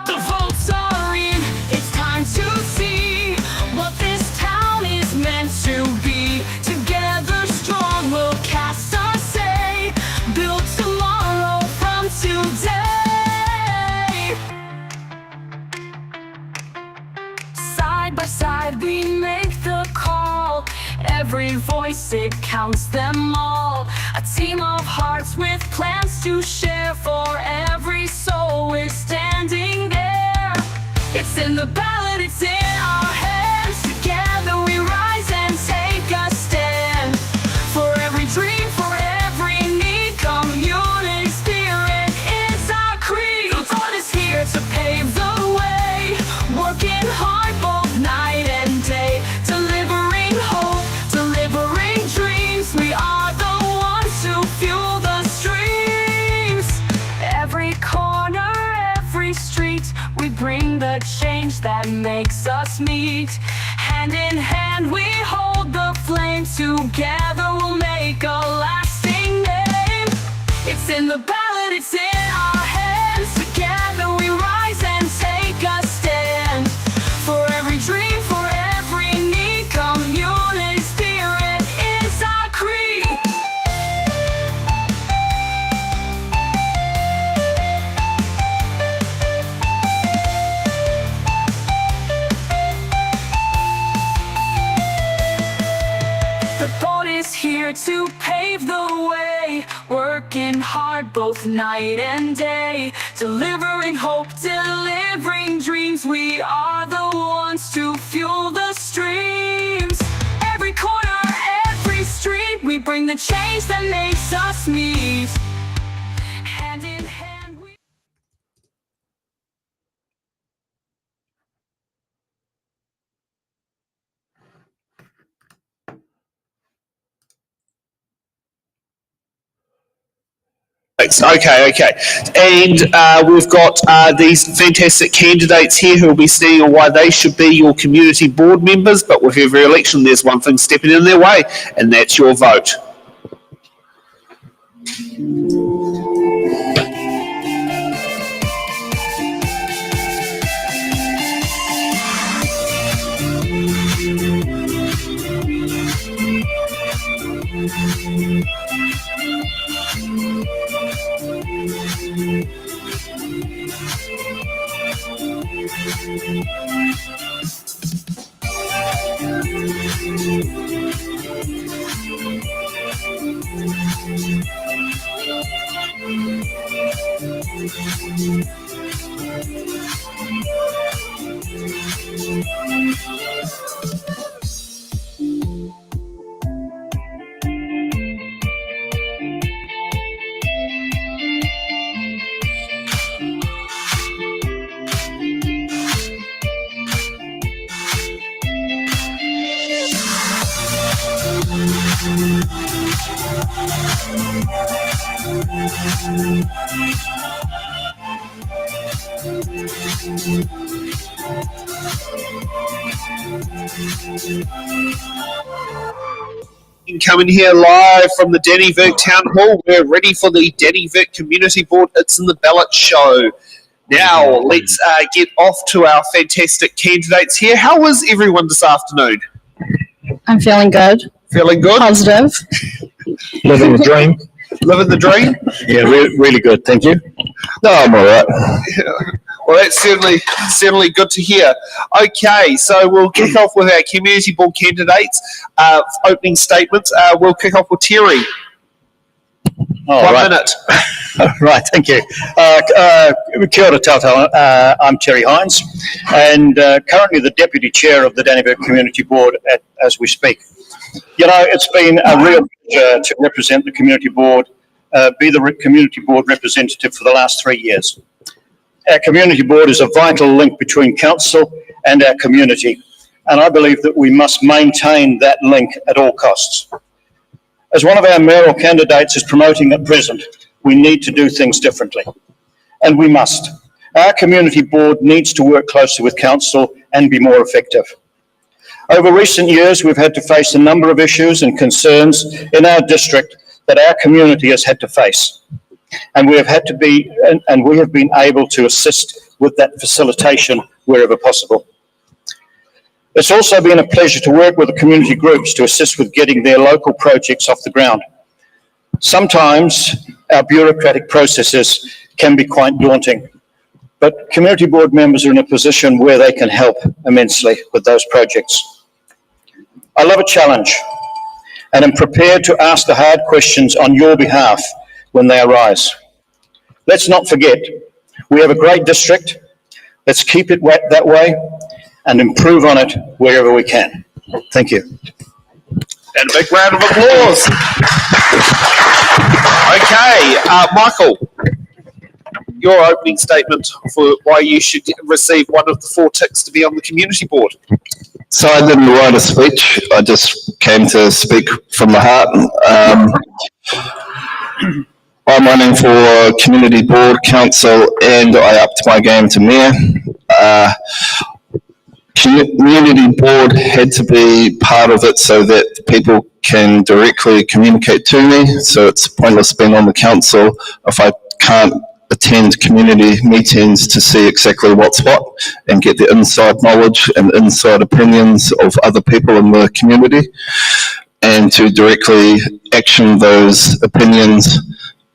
The votes are in, it's time to see what this town is meant to be. Together strong we'll cast our say, build tomorrow from today. Side by side we make the call, every voice it counts them all. A team of hearts with plans to share, for every soul we're standing there. It's in the ballot, it's in our hands. Together we rise and take a stand. For every dream, for every need, community spirit is our creed. The Lord is here to pave the way, working hard both night and day, delivering hope, delivering dreams. We are the ones who fuel the streams. Every corner, every street, we bring the change that makes us meet. Hand in hand we hold the flame, together we'll make a lasting name. It's in the ballot, it's in our hands. Together we rise and take a stand. For every dream, for every need, community spirit is our creed. The boat is here to pave the way, working hard both night and day, delivering hope, delivering dreams. We are the ones to fuel the streams. Every corner, every street, we bring the change that makes us meet. Hand in hand we... Okay. And we've got these fantastic candidates here who will be seeing why they should be your community board members, but with every election there's one thing stepping in their way, and that's your vote. Coming here live from the Dannevirke Town Hall, we're ready for the Dannevirke Community Board It's in the Ballot show. Now, let's get off to our fantastic candidates here. How was everyone this afternoon? I'm feeling good. Feeling good? Positive. Living the dream. Living the dream? Yeah, really good, thank you. No, I'm all right. Well, that's certainly good to hear. Okay, so we'll kick off with our community board candidates. Opening statements. We'll kick off with Terry. Oh, 1 right. minute. Right, thank you. Kia ora tātou. I'm Terry Hines, and currently the Deputy Chair of the Dannevirke Community Board as we speak. You know, it's been a real pleasure to represent the Community Board, be the Community Board representative for the last 3 years. Our Community Board is a vital link between Council and our community, and I believe that we must maintain that link at all costs. As one of our mayoral candidates is promoting at present, we need to do things differently, and we must. Our Community Board needs to work closely with Council and be more effective. Over recent years, we've had to face a number of issues and concerns in our district that our community has had to face. And we have had to be, and we have been able to assist with that facilitation wherever possible. It's also been a pleasure to work with the community groups to assist with getting their local projects off the ground. Sometimes our bureaucratic processes can be quite daunting, but community board members are in a position where they can help immensely with those projects. I love a challenge and am prepared to ask the hard questions on your behalf when they arise. Let's not forget, we have a great district. Let's keep it that way and improve on it wherever we can. Thank you. And a big round of applause. Okay, Michael, your opening statement for why you should receive one of the 4 ticks to be on the community board. So I didn't write a speech. I just came to speak from the heart. I'm running for community board, council, and I upped my game to mayor. Community board had to be part of it so that people can directly communicate to me. So it's pointless being on the council if I can't attend community meetings to see exactly what's what and get the inside knowledge and inside opinions of other people in the community, and to directly action those opinions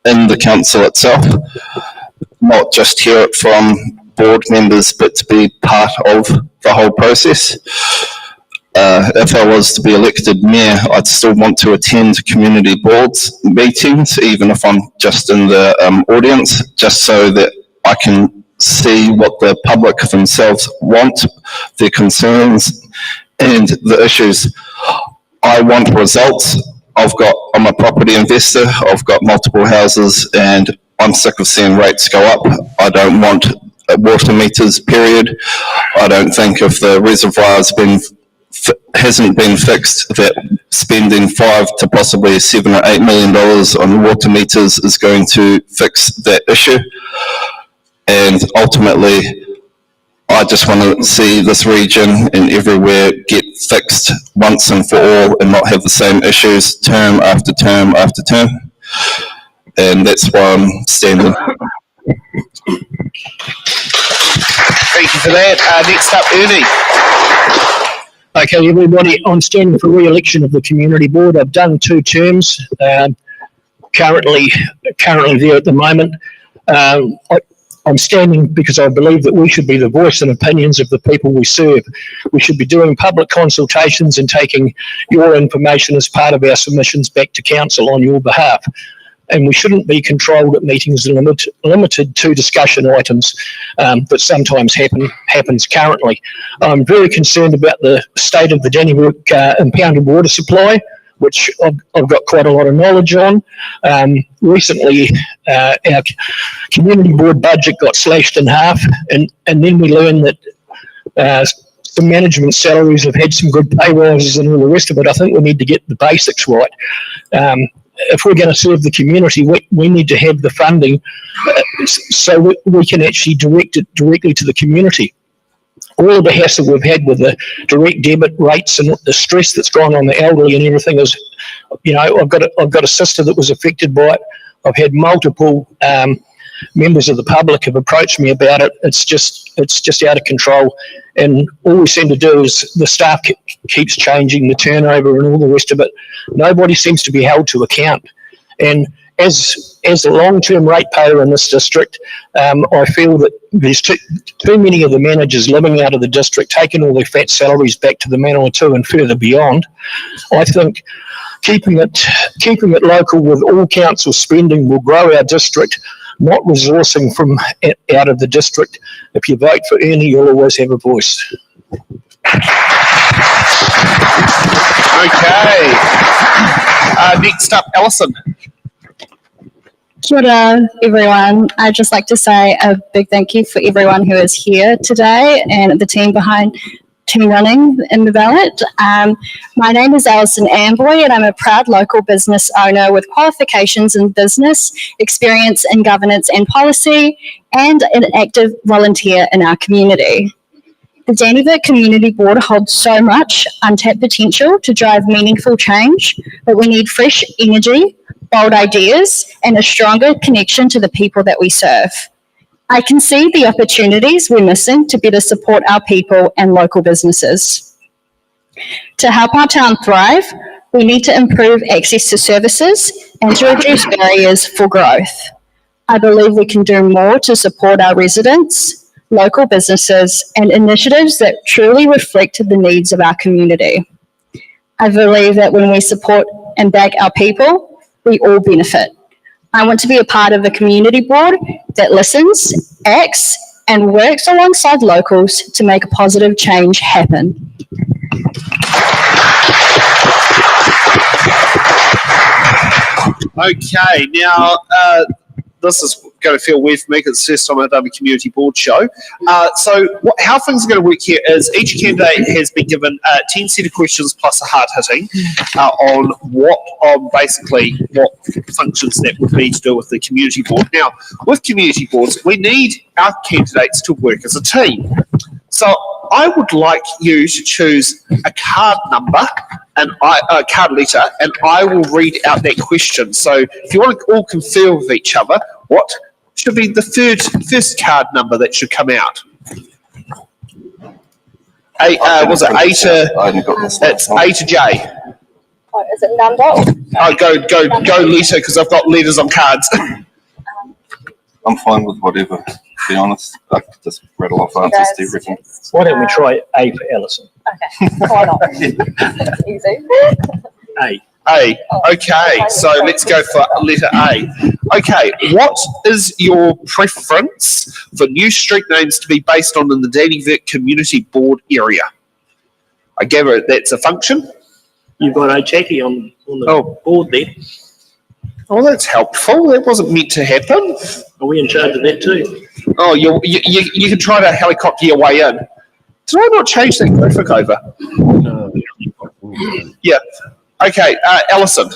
in the council itself, not just hear it from board members, but to be part of the whole process. If I was to be elected mayor, I'd still want to attend community boards meetings, even if I'm just in the audience, just so that I can see what the public themselves want, their concerns and the issues. I want results. I'm a property investor. I've got multiple houses and I'm sick of seeing rates go up. I don't want water meters, period. I don't think if the reservoir's hasn't been fixed, that spending $5 to possibly $7 or $8 million on water meters is going to fix that issue. And ultimately, I just want to see this region and everywhere get fixed once and for all and not have the same issues term after term after term. And that's why I'm standing. Thank you for that. Next up, Ernie. Okay, everybody, I'm standing for re-election of the community board. I've done 2 terms, currently there at the moment. I'm standing because I believe that we should be the voice and opinions of the people we serve. We should be doing public consultations and taking your information as part of our submissions back to council on your behalf. And we shouldn't be controlled at meetings and limited to discussion items that sometimes happens currently. I'm very concerned about the state of the Dannevirke impounded water supply, which I've got quite a lot of knowledge on. Recently, our community board budget got slashed in half, and then we learned that the management salaries have had some good pay rises and all the rest of it. I think we need to get the basics right. If we're going to serve the community, we need to have the funding so we can actually direct it directly to the community. All of the hassle we've had with the direct debit rates and the stress that's gone on the elderly and everything is, I've got a sister that was affected by it. I've had multiple members of the public have approached me about it. It's just out of control, and all we seem to do is the staff keeps changing, the turnover and all the rest of it. Nobody seems to be held to account, and as a long-term ratepayer in this district, I feel that there's too many of the managers living out of the district, taking all their fat salaries back to the Manawatu and further beyond. I think keeping it local with all council spending will grow our district, not resourcing from out of the district. If you vote for Ernie, you'll always have a voice. Okay. Next up, Alison. Kia ora, everyone. I'd just like to say a big thank you for everyone who is here today and the team running in the ballot. My name is Alison Amboy, and I'm a proud local business owner with qualifications in business, experience in governance and policy, and an active volunteer in our community. The Dannevirke Community Board holds so much untapped potential to drive meaningful change, but we need fresh energy, bold ideas, and a stronger connection to the people that we serve. I can see the opportunities we're missing to better support our people and local businesses. To help our town thrive, we need to improve access to services and to reduce barriers for growth. I believe we can do more to support our residents, local businesses, and initiatives that truly reflect the needs of our community. I believe that when we support and back our people, we all benefit. I want to be a part of a community board that listens, acts, and works alongside locals to make a positive change happen. Okay, now this is going to feel weird for me because it's the first time I've done a community board show. How things are going to work here is each candidate has been given 10 set of questions plus a hard hitting on basically what functions that would be to do with the community board. Now, with community boards, we need our candidates to work as a team. So I would like you to choose a card number and a card letter, and I will read out that question. So if you want to all confer with each other, what should be the first card number that should come out? Was it A to? It's A to J. Oh, is it number? Oh, go letter because I've got letters on cards. I'm fine with whatever, to be honest. I could just rattle off answers to everything. Why don't we try A for Alison? Okay, why not? It's easy. A. A. Okay, so let's go for letter A. Okay, what is your preference for new street names to be based on in the Dannevirke Community Board area? I gather that's a function. You've got a Jackie on the board there. Oh, that's helpful. That wasn't meant to happen. Are we in charge of that too? Oh, you can try to helicopter your way in. Did I not change that graphic over? No. Yeah. Okay, Alison.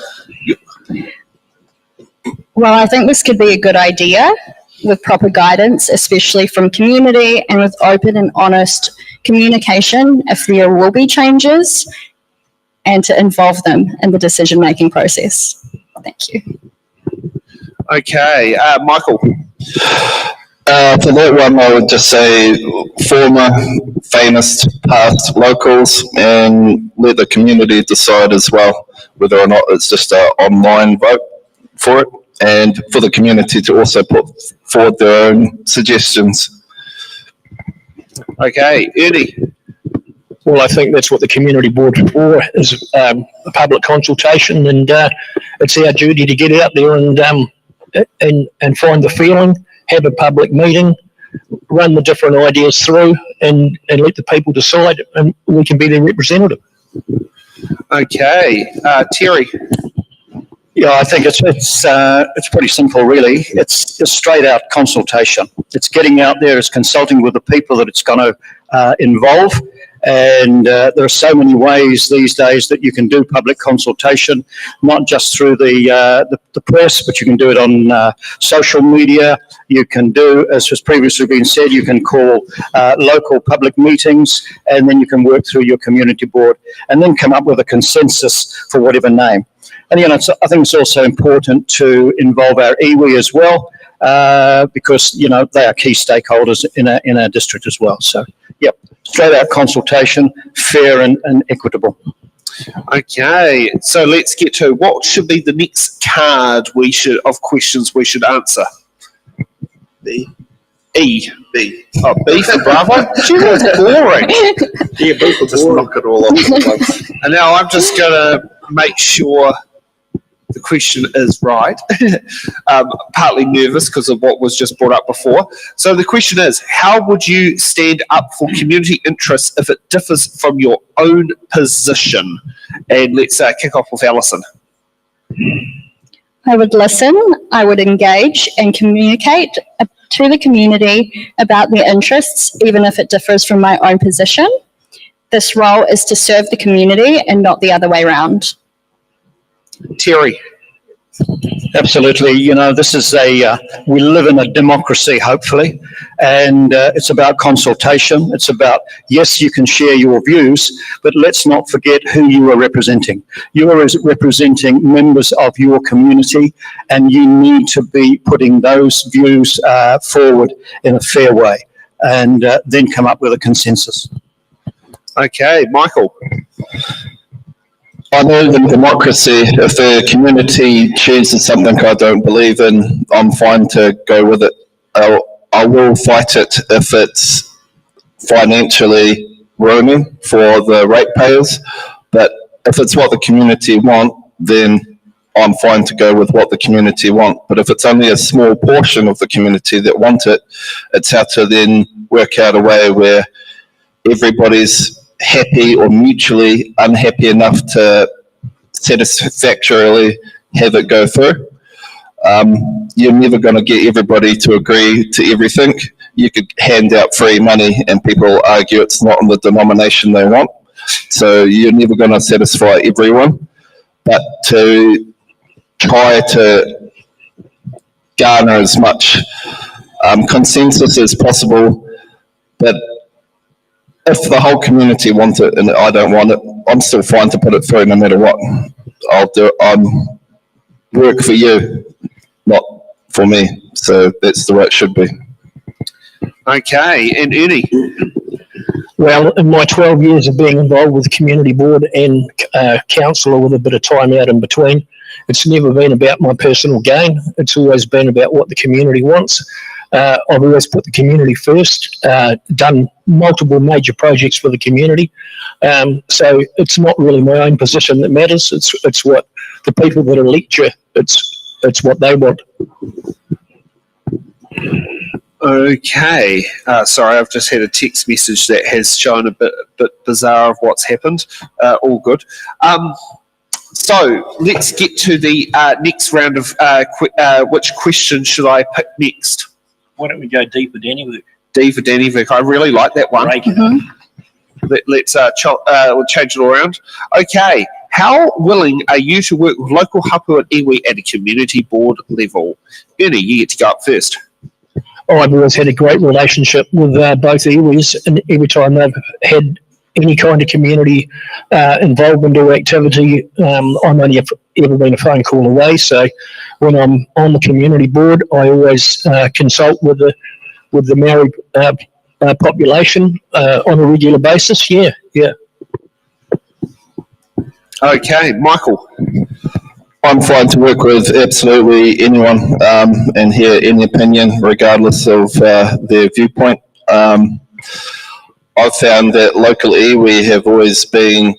Well, I think this could be a good idea with proper guidance, especially from community and with open and honest communication if there will be changes and to involve them in the decision-making process. Thank you. Okay, Michael. For that one, I would just say former, famous, past locals, and let the community decide as well whether or not it's just an online vote for it, and for the community to also put forward their own suggestions. Okay, Ernie. Well, I think that's what the community board is for, is a public consultation, and it's our duty to get out there and find the feeling, have a public meeting, run the different ideas through, and let the people decide, and we can be their representative. Okay, Terry. Yeah, I think it's pretty simple, really. It's just straight out consultation. It's getting out there, it's consulting with the people that it's going to involve. And there are so many ways these days that you can do public consultation, not just through the press, but you can do it on social media. You can do, as has previously been said, you can call local public meetings, and then you can work through your community board and then come up with a consensus for whatever name. And, I think it's also important to involve our iwi as well, because, they are key stakeholders in our district as well. So, yep, straight out consultation, fair and equitable. Okay, so let's get to what should be the next card of questions we should answer. B. E. B. Oh, B for Bravo? Gee, that's boring. Yeah, B will just knock it all off. And now I'm just going to make sure the question is right. Partly nervous because of what was just brought up before. So the question is, how would you stand up for community interests if it differs from your own position? And let's kick off with Alison. I would listen, I would engage and communicate to the community about their interests, even if it differs from my own position. This role is to serve the community and not the other way around. Terry. Absolutely. You know, this is we live in a democracy, hopefully, and it's about consultation. It's about, yes, you can share your views, but let's not forget who you are representing. You are representing members of your community, and you need to be putting those views forward in a fair way, and then come up with a consensus. Okay, Michael. I know in democracy, if the community chooses something I don't believe in, I'm fine to go with it. I will fight it if it's financially ruining for the ratepayers, but if it's what the community want, then I'm fine to go with what the community want. But if it's only a small portion of the community that want it, it's how to then work out a way where everybody's happy or mutually unhappy enough to satisfactorily have it go through. You're never going to get everybody to agree to everything. You could hand out free money and people argue it's not in the denomination they want. So you're never going to satisfy everyone. But to try to garner as much consensus as possible, but if the whole community wants it and I don't want it, I'm still fine to put it through no matter what. I'll do it. Work for you, not for me. So that's the way it should be. Okay, and Ernie. Well, in my 12 years of being involved with the community board and councillor with a bit of time out in between, it's never been about my personal gain. It's always been about what the community wants. I've always put the community first, done multiple major projects for the community. So it's not really my own position that matters. It's what the people that elect you, it's what they want. Okay. Sorry, I've just had a text message that has shown a bit bizarre of what's happened. All good. So let's get to the next round of which question should I pick next? Why don't we go D for Dannevirke? D for Dannevirke. I really like that one. Let's we'll change it all around. Okay. How willing are you to work with local hapu and iwi at a community board level? Ernie, you get to go up first. Oh, I've always had a great relationship with both iwis, and every time they've had any kind of community involvement or activity, I'm only ever been a phone call away. So when I'm on the community board, I always consult with the Maori population on a regular basis. Yeah. Okay, Michael. I'm fine to work with absolutely anyone and hear any opinion, regardless of their viewpoint. I've found that local iwi have always been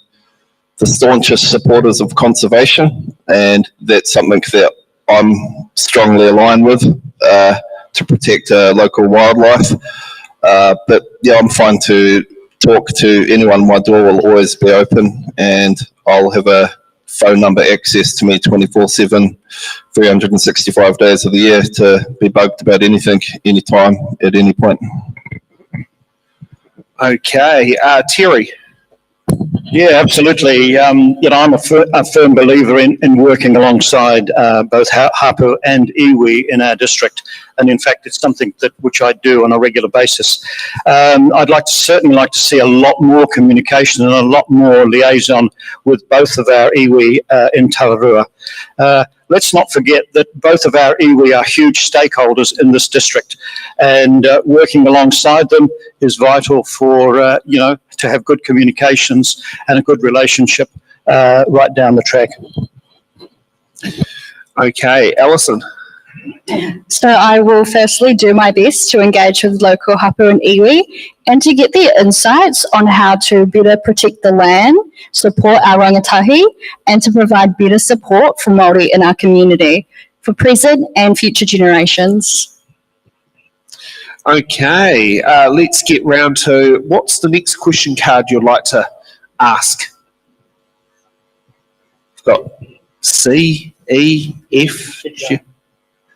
the staunchest supporters of conservation, and that's something that I'm strongly aligned with to protect local wildlife. But yeah, I'm fine to talk to anyone. My door will always be open, and I'll have a phone number access to me 24/7, 365 days of the year to be bugged about anything, anytime, at any point. Okay, Terry. Yeah, absolutely. I'm a firm believer in working alongside both hapu and iwi in our district, and in fact, it's something which I do on a regular basis. I'd certainly like to see a lot more communication and a lot more liaison with both of our iwi in Tararua. Let's not forget that both of our iwi are huge stakeholders in this district, and working alongside them is vital for to have good communications and a good relationship right down the track. Okay, Alison. So I will firstly do my best to engage with local hapu and iwi and to get their insights on how to better protect the land, support our rangatahi, and to provide better support for Māori in our community for present and future generations. Okay, let's get round to what's the next question card you'd like to ask? We've got C, E, F.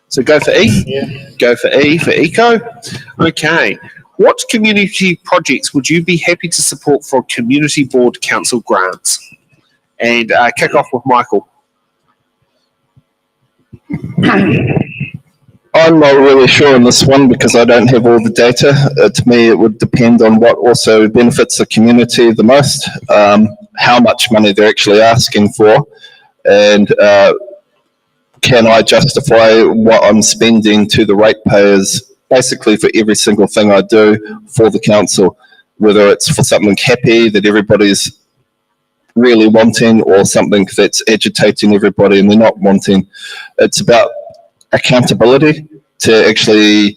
So go for E? Yeah. Go for E for eco. Okay. What community projects would you be happy to support for community board council grants? And kick off with Michael. I'm not really sure on this one because I don't have all the data. To me, it would depend on what also benefits the community the most, how much money they're actually asking for, and can I justify what I'm spending to the ratepayers basically for every single thing I do for the council, whether it's for something happy that everybody's really wanting or something that's agitating everybody and they're not wanting. It's about accountability, to actually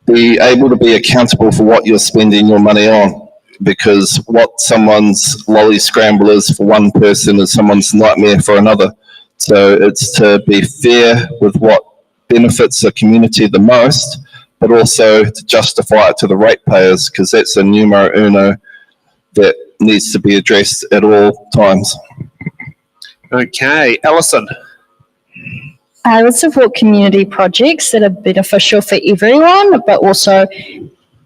be able to be accountable for what you're spending your money on, because what someone's lolly scramble is for one person is someone's nightmare for another. So it's to be fair with what benefits the community the most, but also to justify it to the ratepayers, because that's a numero uno that needs to be addressed at all times. Okay, Alison. I would support community projects that are beneficial for everyone, but also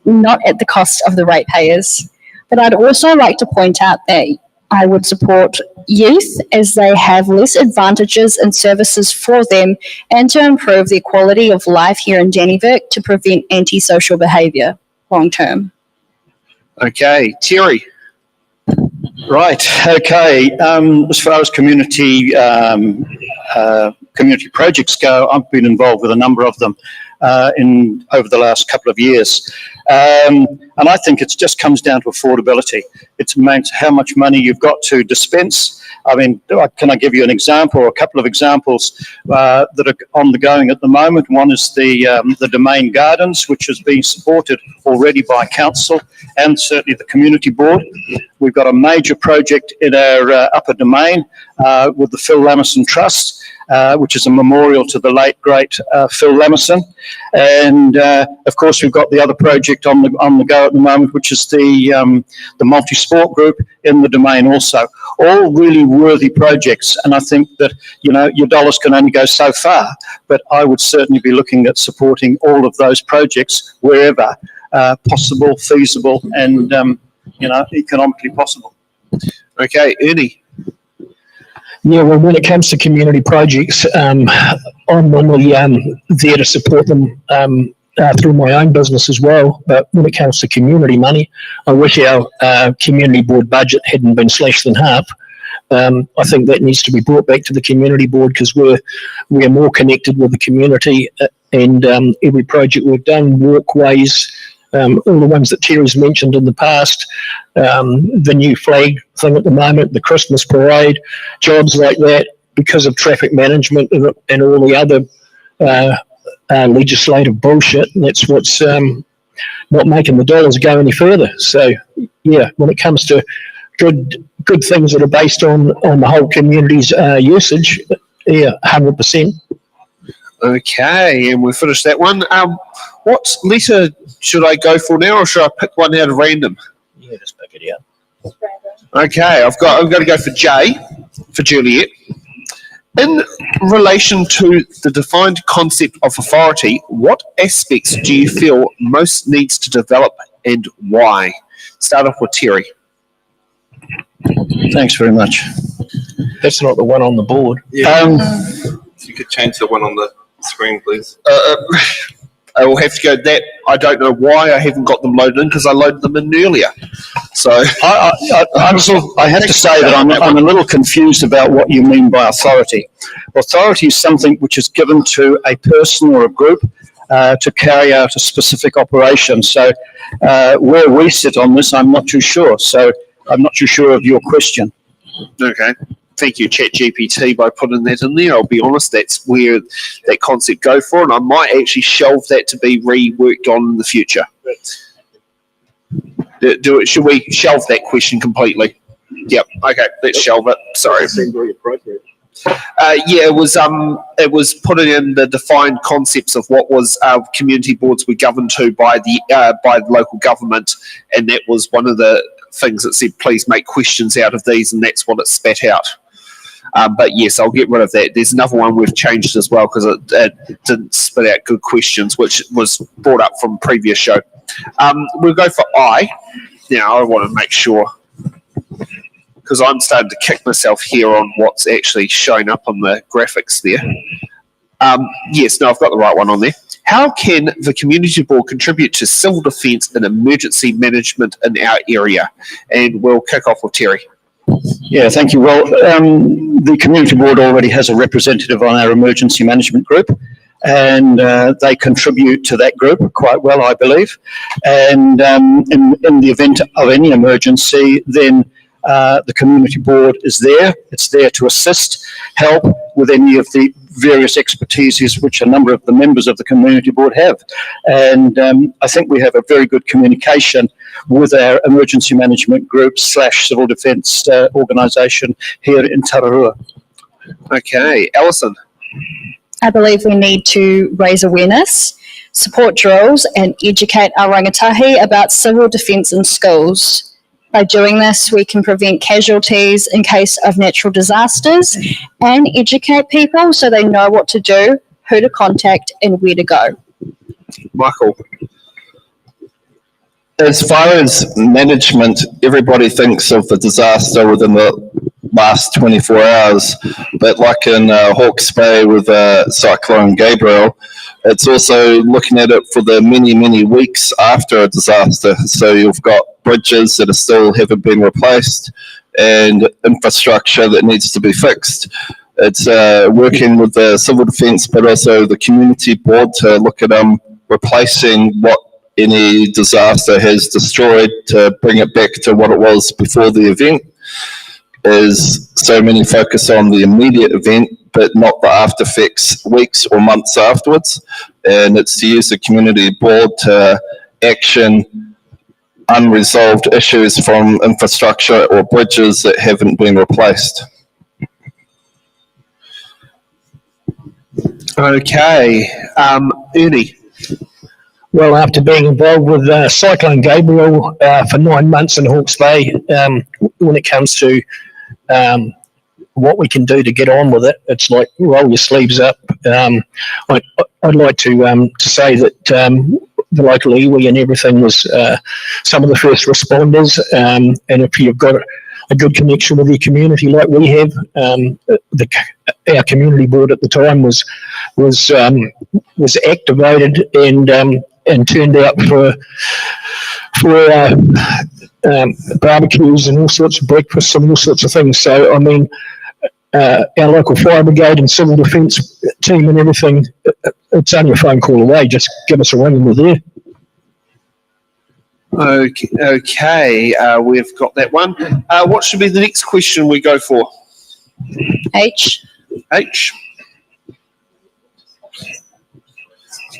not at the cost of the ratepayers. But I'd also like to point out that I would support youth as they have less advantages and services for them, and to improve the quality of life here in Dannevirke to prevent antisocial behaviour long term. Okay, Terry. Right. Okay. As far as community projects go, I've been involved with a number of them over the last couple of years, and I think it just comes down to affordability. It's how much money you've got to dispense. I mean, can I give you an example or a couple of examples that are on the going at the moment? One is the Domain Gardens, which is being supported already by council and certainly the community board. We've got a major project in our upper domain with the Phil Lamison Trust, which is a memorial to the late great Phil Lamison, and of course we've got the other project on the go at the moment, which is the multi-sport group in the domain also. All really worthy projects, and I think that your dollars can only go so far, but I would certainly be looking at supporting all of those projects wherever possible, feasible, and economically possible. Okay, Ernie. Yeah, well, when it comes to community projects, I'm normally there to support them through my own business as well. But when it comes to community money, I wish our community board budget hadn't been slashed in half. I think that needs to be brought back to the community board, because we're more connected with the community, and every project we've done, walkways, all the ones that Terry's mentioned in the past, the new flag thing at the moment, the Christmas parade, jobs like that, because of traffic management and all the other legislative bullshit. And that's what's not making the dollars go any further. So, yeah, when it comes to good things that are based on the whole community's usage, yeah, 100%. Okay, and we've finished that one. What letter should I go for now, or should I pick one out of random? Yeah, just pick it out. Okay, I'm going to go for J, for Juliet. In relation to the defined concept of authority, what aspects do you feel most needs to develop and why? Start off with Terry. Thanks very much. That's not the one on the board. Yeah. If you could change the one on the screen, please. I will have to go that. I don't know why I haven't got them loaded in, because I loaded them in earlier. So I have to say that I'm a little confused about what you mean by authority. Authority is something which is given to a person or a group to carry out a specific operation. So where we sit on this, I'm not too sure. So I'm not too sure of your question. Okay. Thank you, ChatGPT, by putting that in there. I'll be honest, that's where that concept go for, and I might actually shelve that to be reworked on in the future. Should we shelve that question completely? Yep. Okay, let's shelve it. Sorry. Yeah, it was putting in the defined concepts of what was community boards were governed to by the local government, and that was one of the things that said, please make questions out of these, and that's what it spat out. But yes, I'll get rid of that. There's another one we've changed as well, because it didn't spit out good questions, which was brought up from previous show. We'll go for I. Now, I want to make sure, because I'm starting to kick myself here on what's actually showing up on the graphics there. Yes, no, I've got the right one on there. How can the community board contribute to civil defence and emergency management in our area? And we'll kick off with Terry. Yeah, thank you. Well, the community board already has a representative on our emergency management group, and they contribute to that group quite well, I believe. And in the event of any emergency, then the community board is there. It's there to assist, help with any of the various expertises which a number of the members of the community board have. And I think we have a very good communication with our emergency management group / civil defence organisation here in Tararua. Okay, Alison. I believe we need to raise awareness, support drills, and educate our rangatahi about civil defence in schools. By doing this, we can prevent casualties in case of natural disasters and educate people so they know what to do, who to contact, and where to go. Michael. As far as management, everybody thinks of the disaster within the last 24 hours, but like in Hawke's Bay with Cyclone Gabriel, it's also looking at it for the many, many weeks after a disaster. So you've got bridges that are still haven't been replaced and infrastructure that needs to be fixed. It's working with the civil defence, but also the community board to look at replacing what any disaster has destroyed to bring it back to what it was before the event. Is so many focus on the immediate event, but not the after effects weeks or months afterwards. And it's to use the community board to action unresolved issues from infrastructure or bridges that haven't been replaced. Okay, Ernie. Well, after being involved with Cyclone Gabriel for 9 months in Hawke's Bay, when it comes to what we can do to get on with it, it's like roll your sleeves up. I'd like to say that the local iwi and everything was some of the first responders, and if you've got a good connection with your community like we have, our community board at the time was activated and turned out for barbecues and all sorts of breakfasts and all sorts of things. So, I mean, our local fire brigade and civil defence team and everything, it's only a phone call away. Just give us a ring and we're there. Okay, we've got that one. What should be the next question we go for? H.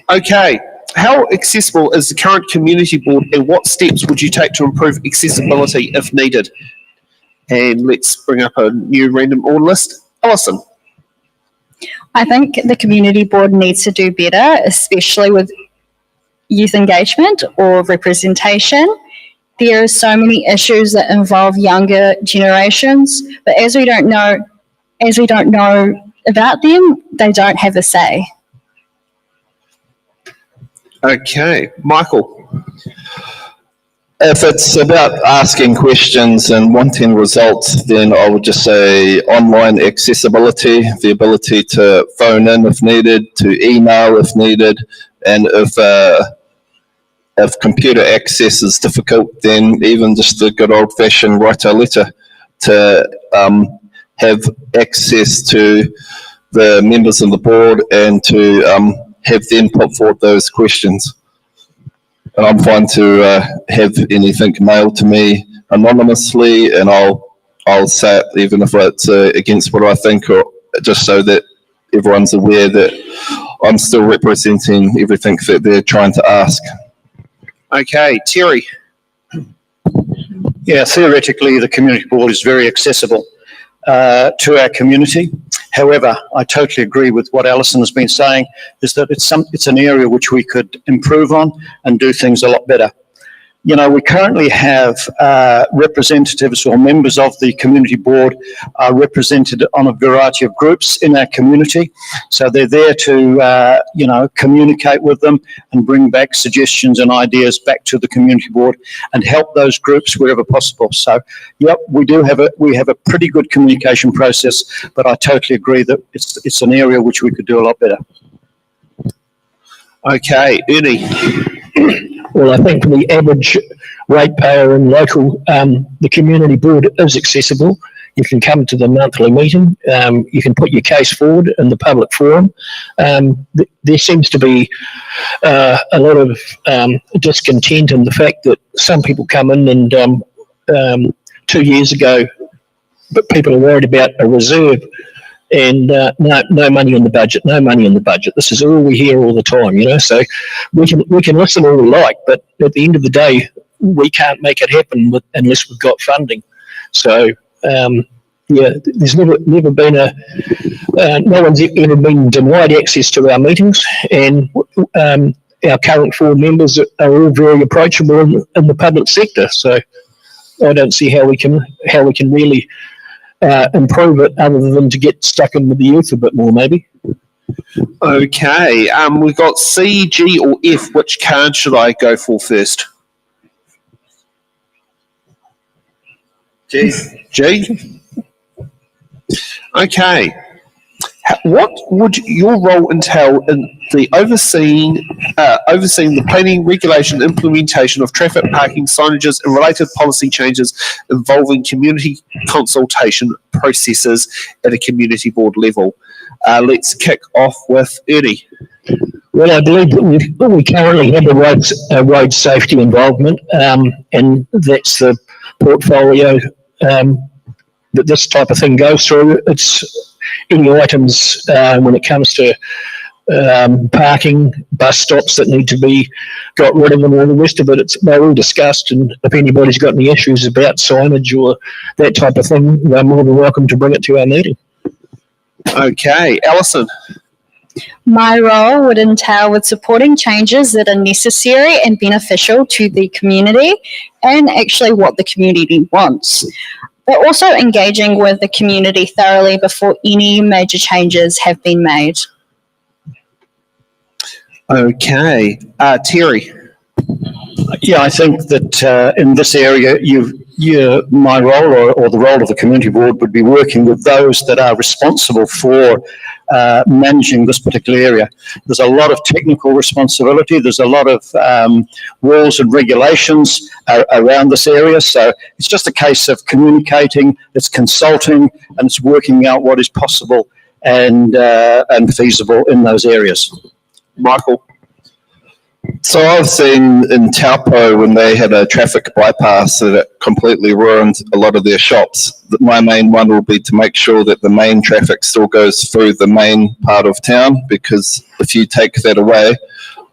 Okay. How accessible is the current community board, and what steps would you take to improve accessibility if needed? And let's bring up a new random order list. Alison. I think the community board needs to do better, especially with youth engagement or representation. There are so many issues that involve younger generations, but as we don't know about them, they don't have a say. Okay, Michael. If it's about asking questions and wanting results, then I would just say online accessibility, the ability to phone in if needed, to email if needed, and if computer access is difficult, then even just the good old-fashioned write a letter to have access to the members of the board and to have them put forward those questions. And I'm fine to have anything mailed to me anonymously, and I'll say it even if it's against what I think, or just so that everyone's aware that I'm still representing everything that they're trying to ask. Okay, Terry. Yeah, theoretically, the community board is very accessible to our community. However, I totally agree with what Alison has been saying, is that it's an area which we could improve on and do things a lot better. we currently have representatives or members of the community board are represented on a variety of groups in our community. So they're there to, communicate with them and bring back suggestions and ideas back to the community board and help those groups wherever possible. So, yep, we have a pretty good communication process, but I totally agree that it's an area which we could do a lot better. Okay, Ernie. Well, I think for the average ratepayer and local, the community board is accessible. You can come to the monthly meeting. You can put your case forward in the public forum. There seems to be a lot of discontent in the fact that some people come in and 2 years ago, but people are worried about a reserve and no money in the budget, no money in the budget. This is all we hear all the time, so we can listen all we like, but at the end of the day, we can't make it happen unless we've got funding. So, there's never been no one's ever been denied access to our meetings, and our current 4 members are all very approachable in the public sector. So I don't see how we can really improve it other than to get stuck in with the youth a bit more, maybe. Okay, we've got C, G, or F. Which card should I go for first? G. Okay. What would your role entail in the overseeing the planning, regulation, implementation of traffic, parking, signages, and related policy changes involving community consultation processes at a community board level? Let's kick off with Ernie. Well, I believe that we currently have a road safety involvement, and that's the portfolio that this type of thing goes through. It's any items when it comes to parking, bus stops that need to be got rid of and all the rest of it. They're all discussed, and if anybody's got any issues about signage or that type of thing, they're more than welcome to bring it to our meeting. Okay, Alison. My role would entail with supporting changes that are necessary and beneficial to the community and actually what the community wants, but also engaging with the community thoroughly before any major changes have been made. Okay, Terry. Yeah, I think that in this area, my role or the role of the community board would be working with those that are responsible for managing this particular area. There's a lot of technical responsibility. There's a lot of rules and regulations around this area. So it's just a case of communicating, it's consulting, and it's working out what is possible and feasible in those areas. Michael. So I've seen in Taupo when they had a traffic bypass that it completely ruined a lot of their shops. My main one will be to make sure that the main traffic still goes through the main part of town, because if you take that away,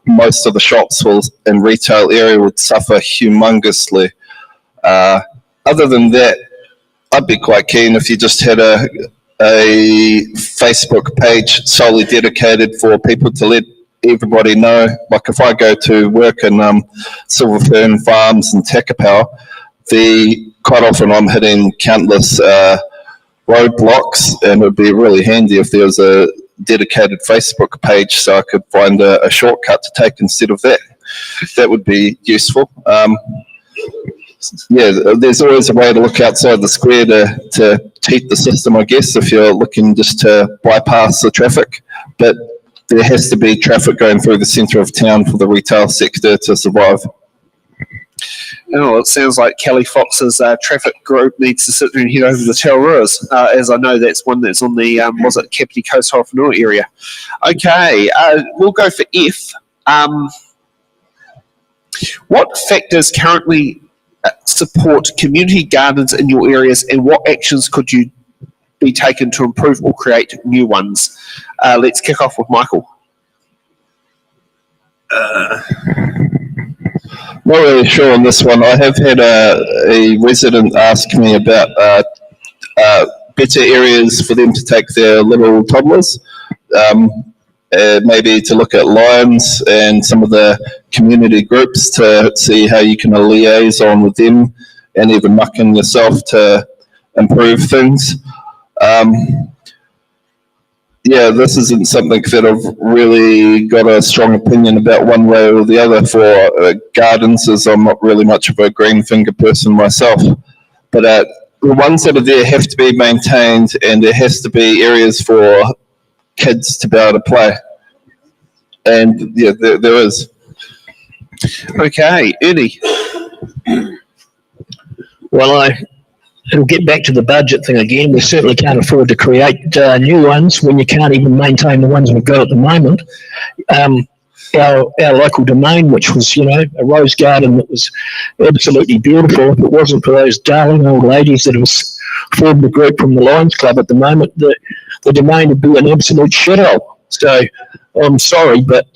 most of the shops and retail area would suffer humongously. Other than that, I'd be quite keen if you just had a Facebook page solely dedicated for people to let everybody know. Like if I go to work in Silver Fern Farms and Takapau, quite often I'm hitting countless roadblocks, and it would be really handy if there was a dedicated Facebook page so I could find a shortcut to take instead of that. That would be useful. There's always a way to look outside the square to cheat the system, I guess, if you're looking just to bypass the traffic. But there has to be traffic going through the centre of town for the retail sector to survive. Oh, it sounds like Kelly Fox's traffic group needs to sit and head over to the Tararuas, as I know that's one that's on the, was it Kapiti Coast Whanganui area. Okay, we'll go for F. What factors currently support community gardens in your areas, and what actions could you be taken to improve or create new ones? Let's kick off with Michael. Not really sure on this one. I have had a resident ask me about better areas for them to take their little toddlers. maybe to look at Lions and some of the community groups to see how you can liaison with them and even muck in yourself to improve things. Yeah, this isn't something that I've really got a strong opinion about one way or the other for gardens, as I'm not really much of a green finger person myself. But the ones that are there have to be maintained, and there has to be areas for kids to be able to play. And yeah, there is. Okay, Ernie. Well, it'll get back to the budget thing again. We certainly can't afford to create new ones when you can't even maintain the ones we've got at the moment. Our local domain, which was, a rose garden that was absolutely beautiful. If it wasn't for those darling old ladies that have formed a group from the Lions Club at the moment, the domain would be an absolute shithole. So I'm sorry, but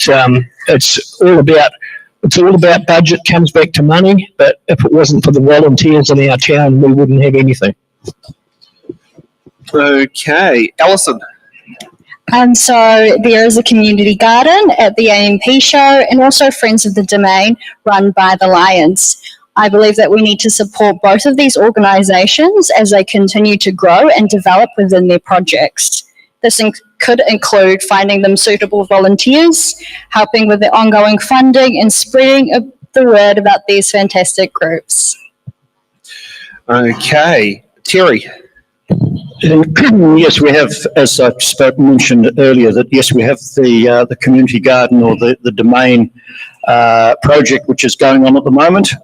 it's all about budget, comes back to money. But if it wasn't for the volunteers in our town, we wouldn't have anything. Okay, Alison. So there is a community garden at the AMP show and also Friends of the Domain run by the Lions. I believe that we need to support both of these organisations as they continue to grow and develop within their projects. This could include finding them suitable volunteers, helping with their ongoing funding and spreading the word about these fantastic groups. Okay, Terry. Yes, we have, as I mentioned earlier, that yes, we have the community garden or the domain project which is going on at the moment.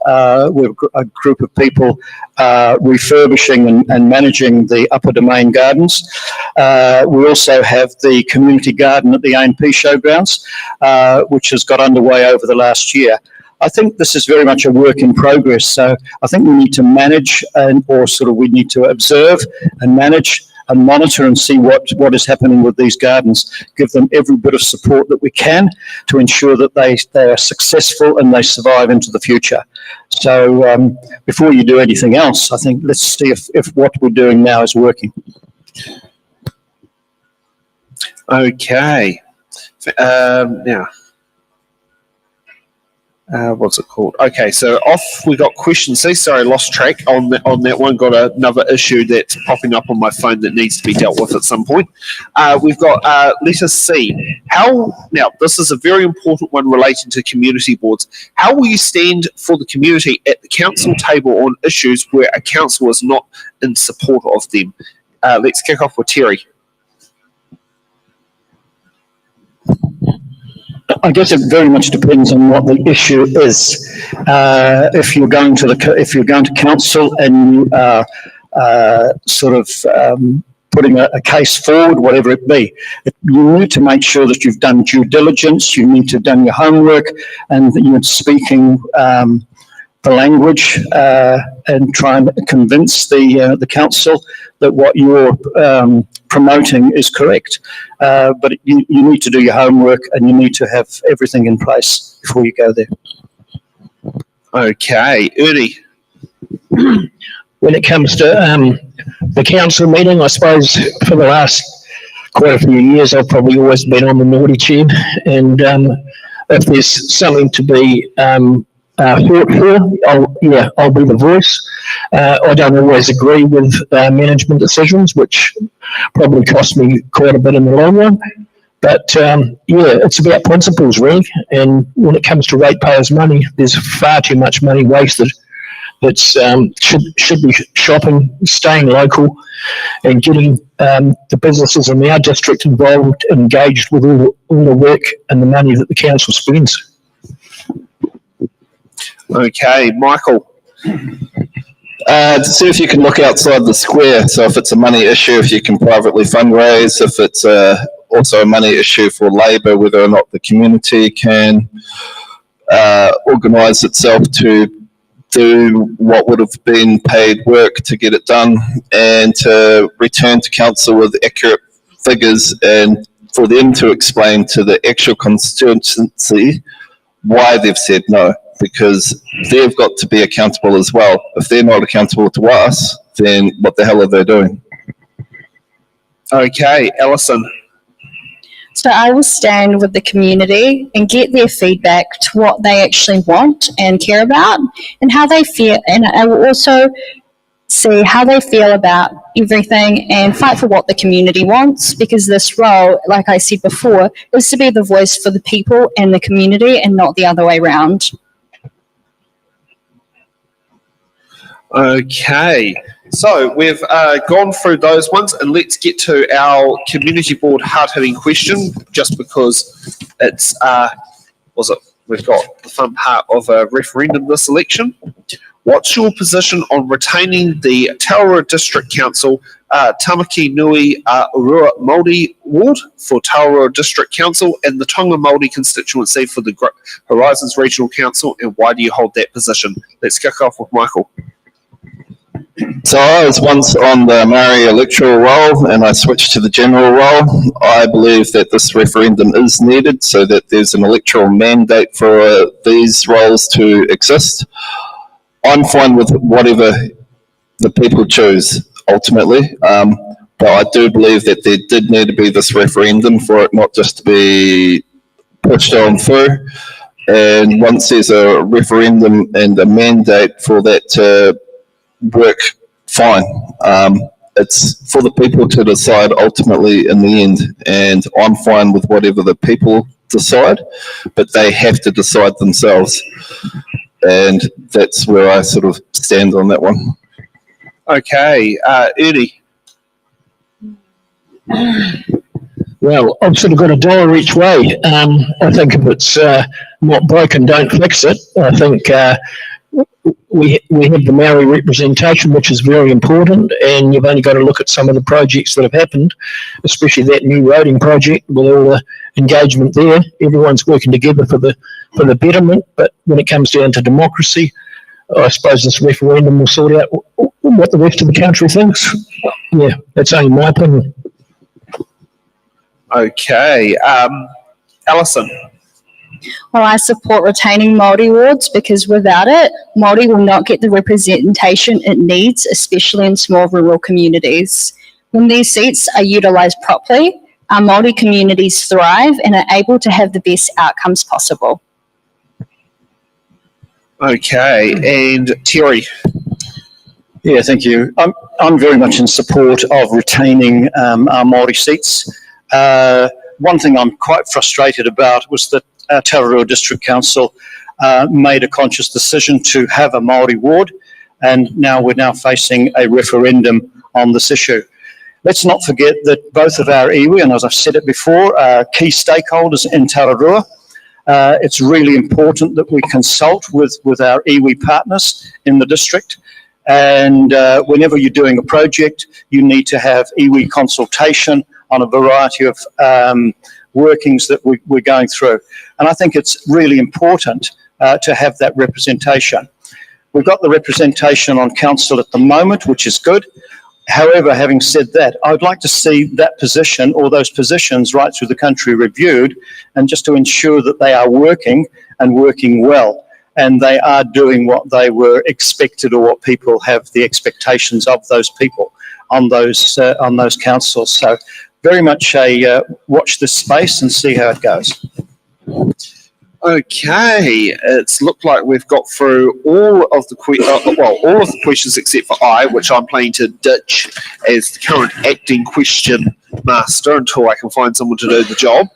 We've a group of people refurbishing and managing the upper domain gardens. We also have the community garden at the AMP showgrounds, which has got underway over the last year. I think this is very much a work in progress. So I think we need to manage we need to observe and manage and monitor and see what is happening with these gardens, give them every bit of support that we can to ensure that they are successful and they survive into the future. So before you do anything else, I think let's see if what we're doing now is working. Okay. Now. What's it called? Okay, so off we got question C. Sorry, lost track on that one. Got another issue that's popping up on my phone that needs to be dealt with at some point. We've got letter C. Now, this is a very important one relating to community boards. How will you stand for the community at the council table on issues where a council is not in support of them? Let's kick off with Terry. I guess it very much depends on what the issue is. If you're going to council and you are putting a case forward, whatever it be, you need to make sure that you've done due diligence. You need to have done your homework, and that you're speaking the language and try and convince the council that what you're promoting is correct. But you need to do your homework, and you need to have everything in place before you go there. Okay, Ernie. When it comes to the council meeting, I suppose for the last quite a few years, I've probably always been on the naughty tube, and if there's something to be fought for, I'll be the voice. I don't always agree with management decisions, which probably cost me quite a bit in the long run. But it's about principles, really. And when it comes to ratepayers' money, there's far too much money wasted. That's should be shopping, staying local, and getting the businesses in our district involved, engaged with all the work and the money that the council spends. Okay, Michael. To see if you can look outside the square. So if it's a money issue, if you can privately fundraise, if it's also a money issue for Labour, whether or not the community can organise itself to do what would have been paid work to get it done, and to return to council with accurate figures, and for them to explain to the actual constituency why they've said no, because they've got to be accountable as well. If they're not accountable to us, then what the hell are they doing? Okay, Alison. So I will stand with the community and get their feedback to what they actually want and care about and how they feel. And I will also see how they feel about everything and fight for what the community wants, because this role, like I said before, is to be the voice for the people and the community and not the other way around. Okay, so we've gone through those ones, and let's get to our community board hard-hitting question, just because it's, we've got the fun part of a referendum this election. What's your position on retaining the Tararua District Council Tamaki Nui Urua Māori Ward for Tararua District Council and the Tonga Māori constituency for the Horizons Regional Council, and why do you hold that position? Let's kick off with Michael. So I was once on the Maori electoral roll and I switched to the general roll. I believe that this referendum is needed so that there's an electoral mandate for these roles to exist. I'm fine with whatever the people choose ultimately, but I do believe that there did need to be this referendum for it not just to be pushed on through. And once there's a referendum and a mandate for that to work, fine. It's for the people to decide ultimately in the end, and I'm fine with whatever the people decide, but they have to decide themselves, and that's where I sort of stand on that one. Okay, Ernie. Well, I've sort of got a dollar each way. I think if it's not broken, don't fix it. I think we have the Maori representation, which is very important, and you've only got to look at some of the projects that have happened, especially that new roading project with all the engagement there. Everyone's working together for the betterment, but when it comes down to democracy, I suppose this referendum will sort out what the rest of the country thinks. Yeah, that's only my opinion. Okay, Alison. Well, I support retaining Māori wards because without it, Māori will not get the representation it needs, especially in small rural communities. When these seats are utilised properly, our Māori communities thrive and are able to have the best outcomes possible. Okay, and Terry. Yeah, thank you. I'm very much in support of retaining our Māori seats. One thing I'm quite frustrated about was that Tararua District Council made a conscious decision to have a Māori ward, and now we're facing a referendum on this issue. Let's not forget that both of our iwi, and as I've said it before, are key stakeholders in Tararua. It's really important that we consult with our iwi partners in the district, and whenever you're doing a project, you need to have iwi consultation on a variety of workings that we're going through. And I think it's really important to have that representation. We've got the representation on council at the moment, which is good. However, having said that, I would like to see that position or those positions right through the country reviewed, and just to ensure that they are working and working well, and they are doing what they were expected or what people have the expectations of those people on those councils. So very much watch this space and see how it goes. Okay, it's looked like we've got through all of the all of the questions except for I, which I'm planning to ditch as the current acting question master until I can find someone to do the job.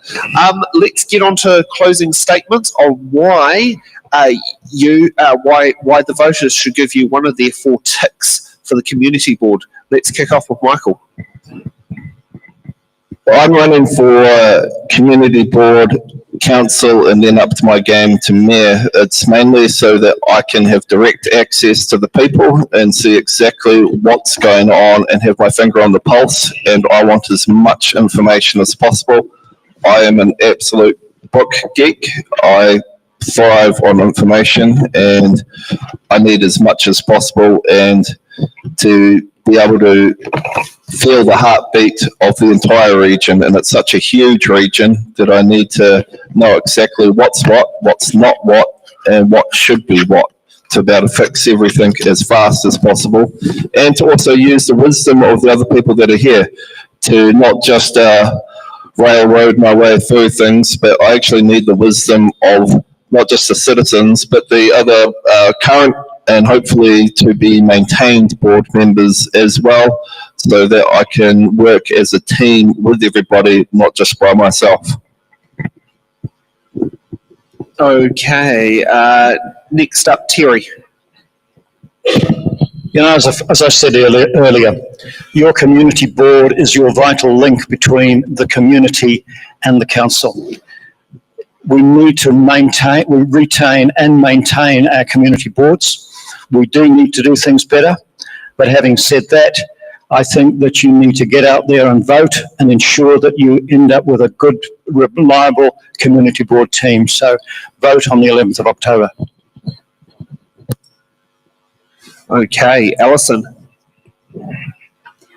Let's get on to closing statements on why why the voters should give you one of their 4 ticks for the community board. Let's kick off with Michael. I'm running for community board, council, and then up to my game to mayor. It's mainly so that I can have direct access to the people and see exactly what's going on and have my finger on the pulse, and I want as much information as possible. I am an absolute book geek. I thrive on information, and I need as much as possible, and to be able to feel the heartbeat of the entire region, and it's such a huge region that I need to know exactly what's not what, and what should be what, to be able to fix everything as fast as possible, and to also use the wisdom of the other people that are here to not just railroad my way through things, but I actually need the wisdom of not just the citizens, but the other current and hopefully to be maintained board members as well, so that I can work as a team with everybody, not just by myself. Okay, next up, Terry. You know, as I said earlier, your community board is your vital link between the community and the council. We need to retain and maintain our community boards. We do need to do things better, but having said that, I think that you need to get out there and vote and ensure that you end up with a good, reliable community board team. So vote on the 11th of October. Okay, Alison.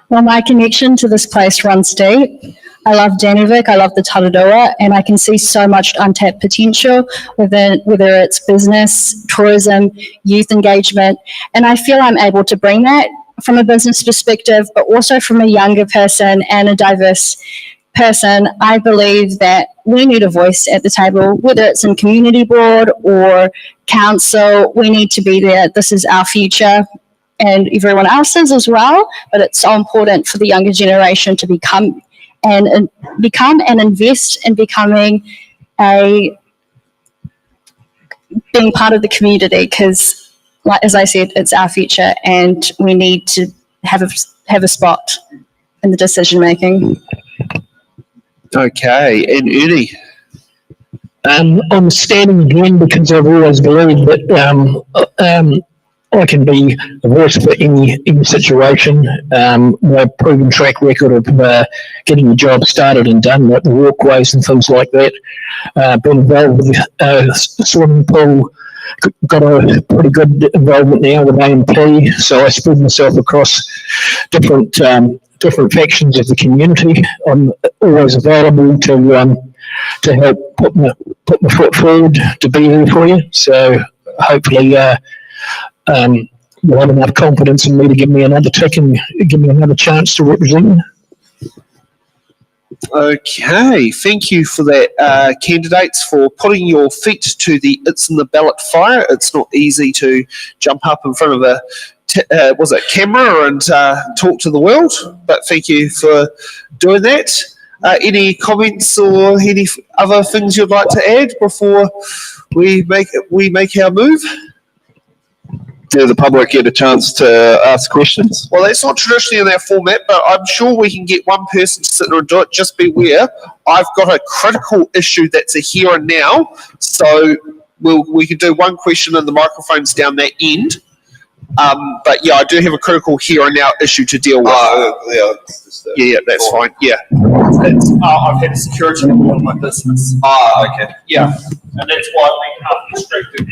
Well, my connection to this place runs deep. I love Dannevirke, I love the Tararua, and I can see so much untapped potential within, whether it's business, tourism, youth engagement, and I feel I'm able to bring that from a business perspective, but also from a younger person and a diverse person. I believe that we need a voice at the table, whether it's in community board or council. We need to be there. This is our future and everyone else's as well, but it's so important for the younger generation to become and invest in becoming being part of the community, because like, as I said, it's our future and we need to have a spot in the decision making. Okay, and Ernie. I'm standing again because I've always believed that I can be a voice for any situation. My proven track record of getting the job started and done, like the walkways and things like that. Been involved with swimming pool, got a pretty good involvement now with AMP, so I spread myself across different factions of the community. I'm always available to help put my foot forward to be here for you. So hopefully you'll have enough confidence in me to give me another tick and give me another chance to represent you. Okay, thank you for that, candidates, for putting your feet to the It's in the Ballot fire. It's not easy to jump up in front of a camera and talk to the world, but thank you for doing that. Any comments or any other things you'd like to add before we make our move? Do the public get a chance to ask questions? Well, that's not traditionally in our format, but I'm sure we can get one person to sit there and do it. Just beware, I've got a critical issue that's a here and now, so we can do one question and the microphone's down that end. But yeah, I do have a critical here and now issue to deal with. Yeah, that's fine. Yeah, I've had a security on my business. Okay. Yeah, and that's why I've been half distracted.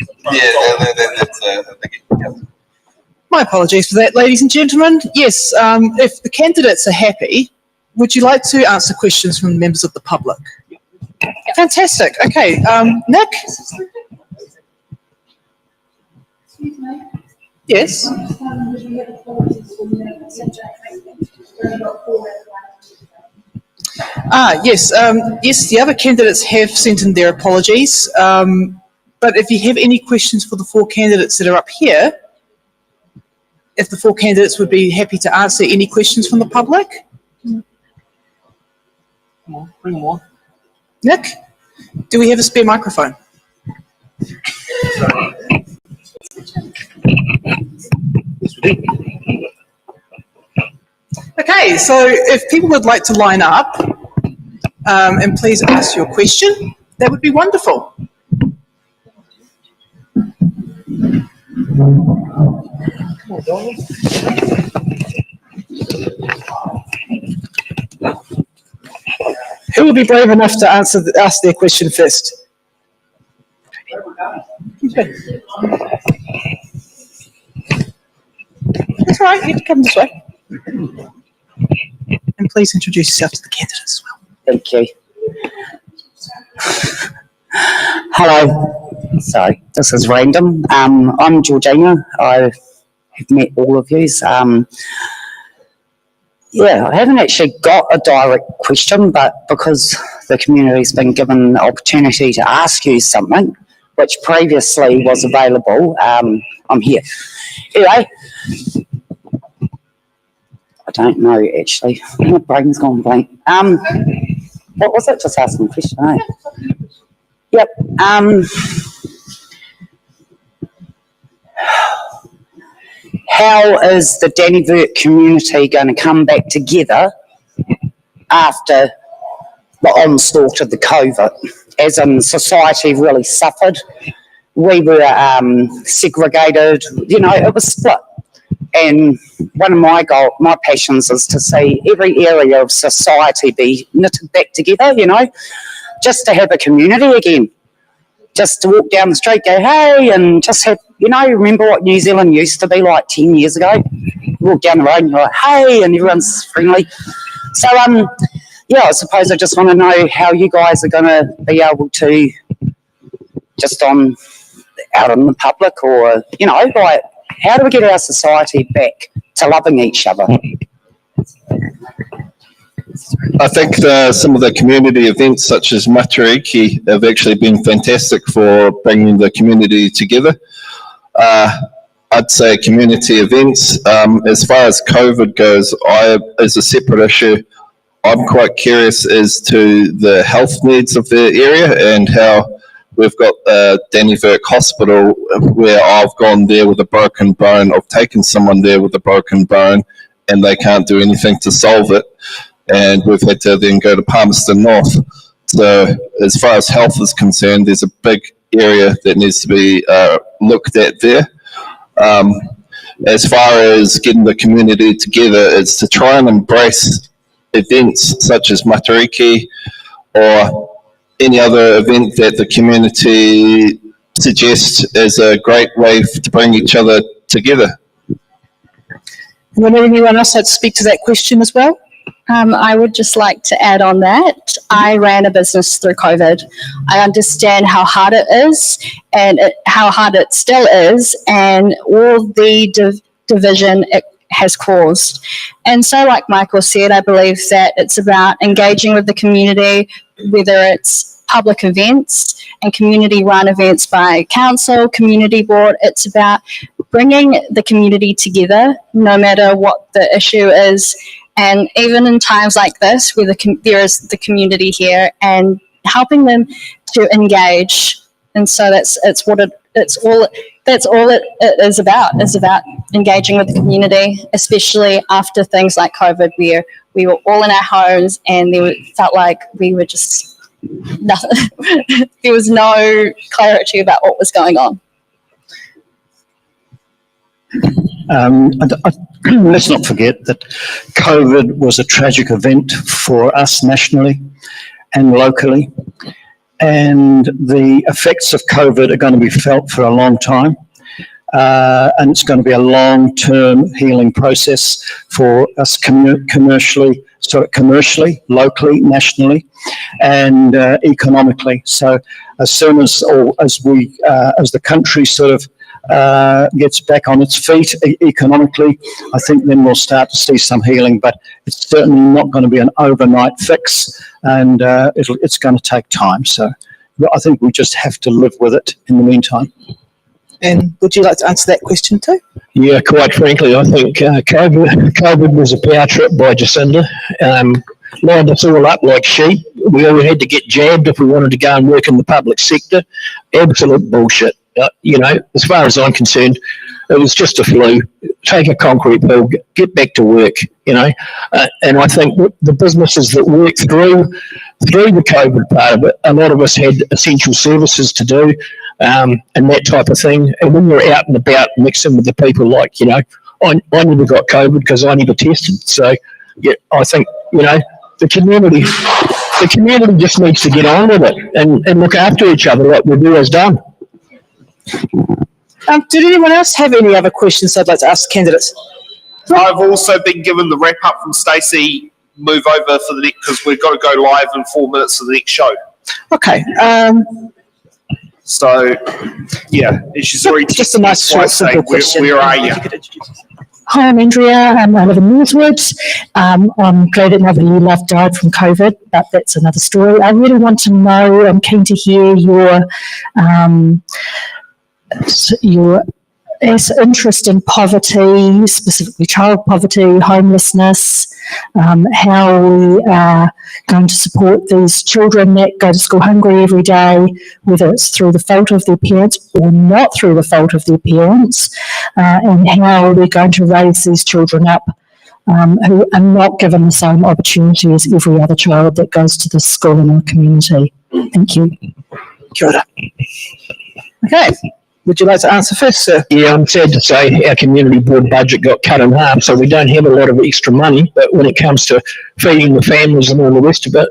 My apologies for that, ladies and gentlemen. Yes, if the candidates are happy, would you like to answer questions from members of the public? Fantastic. Okay, Nick? Yes? Yes. Yes, the other candidates have sent in their apologies. But if you have any questions for the four candidates that are up here, if the four candidates would be happy to answer any questions from the public. Come on, bring more. Nick, do we have a spare microphone? Okay, so if people would like to line up and please ask your question, that would be wonderful. Who will be brave enough to ask their question first? That's all right, you can come this way. And please introduce yourself to the candidates as well. Thank you. Hello. Sorry, this is random. I'm Georgina. I have met all of you. Yeah, I haven't actually got a direct question, but because the community's been given the opportunity to ask you something, which previously was available, I'm here. Anyway, I don't know actually. My brain's gone blank. What was it? Just asking a question, eh? Yep. How is the Dannevirke community going to come back together after the onslaught of the COVID? As in, society really suffered. We were segregated, you know, it was split. And one of my passions is to see every area of society be knitted back together, you know, just to have a community again. Just to walk down the street, go, hey, and just have, you know, remember what New Zealand used to be like 10 years ago? You walk down the road and you're like, hey, and everyone's friendly. So, yeah, I suppose I just want to know how you guys are going to be able to just out in the public, or, you know, like, how do we get our society back to loving each other? I think some of the community events such as Matariki have actually been fantastic for bringing the community together. I'd say community events. As far as COVID goes, as a separate issue, I'm quite curious as to the health needs of the area and how we've got Dannevirke Hospital where I've gone there with a broken bone. I've taken someone there with a broken bone and they can't do anything to solve it. And we've had to then go to Palmerston North. So as far as health is concerned, there's a big area that needs to be looked at there. As far as getting the community together, it's to try and embrace events such as Matariki or any other event that the community suggests as a great way to bring each other together. Would anyone else like to speak to that question as well? I would just like to add on that. I ran a business through COVID. I understand how hard it is and how hard it still is, and all the division it has caused. And so, like Michael said, I believe that it's about engaging with the community, whether it's public events and community-run events by council, community board. It's about bringing the community together, no matter what the issue is. And even in times like this, where there is the community here, and helping them to engage, and so that's all it is about. It's about engaging with the community, especially after things like COVID, where we were all in our homes and felt like we were just nothing. There was no clarity about what was going on. Let's not forget that COVID was a tragic event for us nationally and locally, and the effects of COVID are going to be felt for a long time, and it's going to be a long-term healing process for us commercially, locally, nationally, and economically. So as soon as the country sort of gets back on its feet economically, I think then we'll start to see some healing, but it's certainly not going to be an overnight fix, and it's going to take time. So I think we just have to live with it in the meantime. And would you like to answer that question too? Yeah, quite frankly, I think COVID was a power trip by Jacinda. Lined us all up like sheep. We all had to get jabbed if we wanted to go and work in the public sector. Absolute bullshit. You know, as far as I'm concerned, it was just a flu. Take a concrete pill, get back to work, you know. And I think the businesses that worked through the COVID part of it, a lot of us had essential services to do, and that type of thing. And when you're out and about mixing with the people, like, you know, I never got COVID because I never tested. So, yeah, I think, you know, the community just needs to get on with it and look after each other like we've always done. Did anyone else have any other questions I'd like to ask candidates? I've also been given the wrap up from Stacey. Move over for the next, because we've got to go live in 4 minutes for the next show. Okay. So, yeah, she's already just a nice short, simple question. Where are you? Hi, I'm Andrea. I live in Northwoods, I'm glad that nobody you love died from COVID, but that's another story. I really want to know, I'm keen to hear your interest in poverty, specifically child poverty, homelessness, how we are going to support these children that go to school hungry every day, whether it's through the fault of their parents or not through the fault of their parents, and how we're going to raise these children up who are not given the same opportunity as every other child that goes to the school in our community. Thank you. Kia ora. Okay. Would you like to answer first, sir? Yeah, I'm sad to say our community board budget got cut in half, so we don't have a lot of extra money. But when it comes to feeding the families and all the rest of it,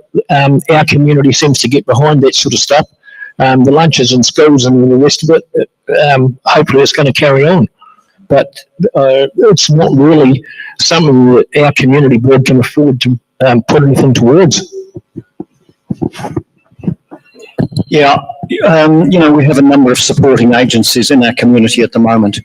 our community seems to get behind that sort of stuff. The lunches in schools and all the rest of it, hopefully it's going to carry on. But it's not really something that our community board can afford to put anything towards. Yeah, we have a number of supporting agencies in our community at the moment,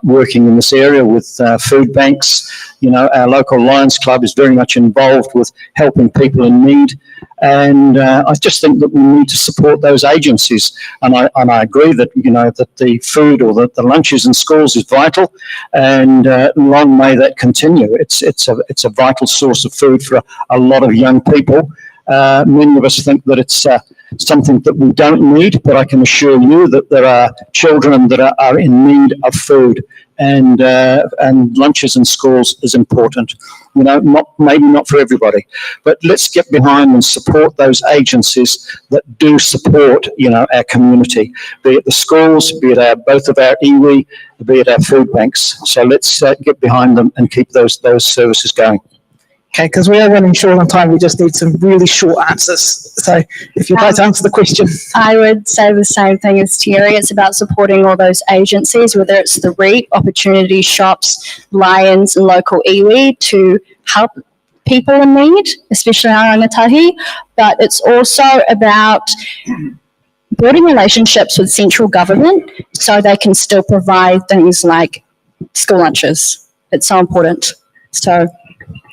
working in this area with food banks. Our local Lions Club is very much involved with helping people in need. And I just think that we need to support those agencies. And I agree that, that the food or the lunches in schools is vital, and long may that continue. It's a vital source of food for a lot of young people. Many of us think that it's something that we don't need, but I can assure you that there are children that are in need of food, and lunches in schools is important. Maybe not for everybody, but let's get behind and support those agencies that do support, our community, be it the schools, be it both of our iwi, be it our food banks. So let's get behind them and keep those services going. Okay, because we are running short on time, we just need some really short answers. So if you'd like to answer the question. I would say the same thing as Terry. It's about supporting all those agencies, whether it's the REAP, Opportunity Shops, Lions and local iwi, to help people in need, especially our rangatahi. But it's also about building relationships with central government so they can still provide things like school lunches. It's so important. So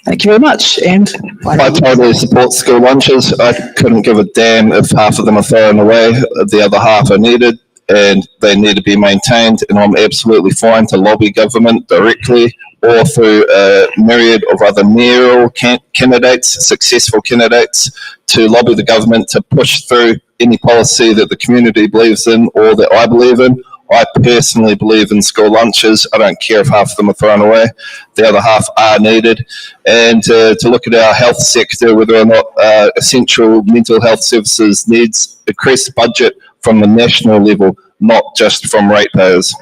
thank you very much. And I totally support school lunches. I couldn't give a damn if half of them are thrown away. The other half are needed, and they need to be maintained. And I'm absolutely fine to lobby government directly or through a myriad of other mayoral candidates, successful candidates, to lobby the government to push through any policy that the community believes in or that I believe in. I personally believe in school lunches. I don't care if half of them are thrown away. The other half are needed. And to look at our health sector, whether or not essential mental health services needs increased budget from the national level, not just from ratepayers.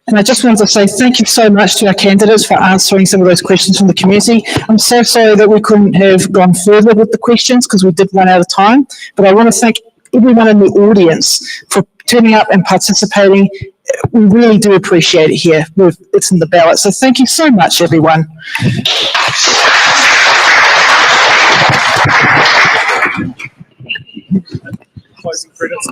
And I just wanted to say thank you so much to our candidates for answering some of those questions from the community. I'm so sorry that we couldn't have gone further with the questions because we did run out of time. But I want to thank everyone in the audience for turning up and participating. We really do appreciate it here. It's in the ballot. So thank you so much, everyone. Closing credits.